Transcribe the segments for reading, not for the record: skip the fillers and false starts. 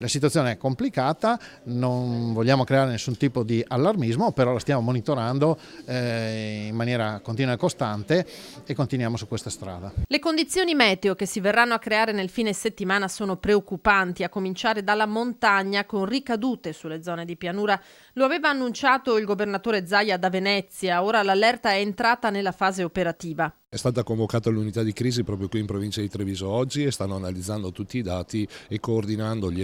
La situazione è complicata, non vogliamo creare nessun tipo di allarmismo, però la stiamo monitorando in maniera continua e costante e continuiamo su questa strada. Le condizioni meteo che si verranno a creare nel fine settimana sono preoccupanti, a cominciare dalla montagna con ricadute sulle zone di pianura. Lo aveva annunciato il governatore Zaia da Venezia, ora l'allerta è entrata nella fase operativa. È stata convocata l'unità di crisi proprio qui in provincia di Treviso oggi e stanno analizzando tutti i dati e coordinando gli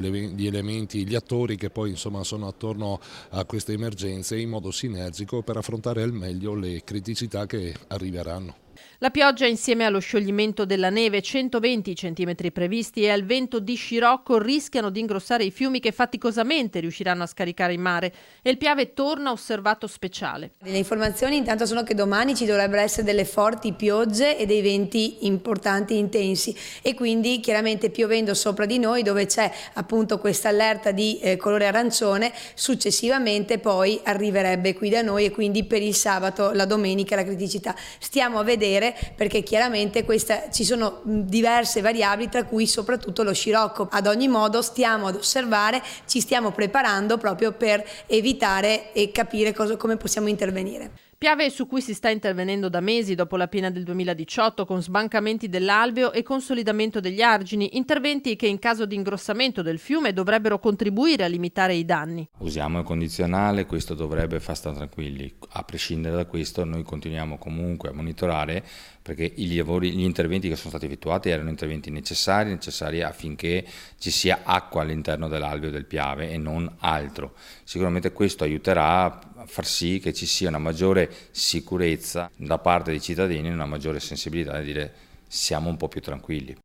elementi, gli attori che poi insomma sono attorno a queste emergenze in modo sinergico per affrontare al meglio le criticità che arriveranno. La pioggia insieme allo scioglimento della neve, 120 centimetri previsti, e al vento di scirocco rischiano di ingrossare i fiumi che faticosamente riusciranno a scaricare in mare e il Piave torna osservato speciale. Le informazioni intanto sono che domani ci dovrebbero essere delle forti piogge e dei venti importanti e intensi e quindi chiaramente piovendo sopra di noi dove c'è appunto questa allerta di colore arancione, successivamente poi arriverebbe qui da noi e quindi per il sabato, la domenica la criticità. Stiamo a vedere perché chiaramente ci sono diverse variabili tra cui soprattutto lo scirocco. Ad ogni modo stiamo ad osservare, ci stiamo preparando proprio per evitare e capire come possiamo intervenire. Piave su cui si sta intervenendo da mesi dopo la piena del 2018 con sbancamenti dell'alveo e consolidamento degli argini, interventi che in caso di ingrossamento del fiume dovrebbero contribuire a limitare i danni. Usiamo il condizionale, questo dovrebbe far stare tranquilli. A prescindere da questo noi continuiamo comunque a monitorare perché gli interventi che sono stati effettuati erano interventi necessari affinché ci sia acqua all'interno dell'alveo del Piave e non altro. Sicuramente questo aiuterà a far sì che ci sia una maggiore sicurezza da parte dei cittadini e una maggiore sensibilità di dire siamo un po' più tranquilli.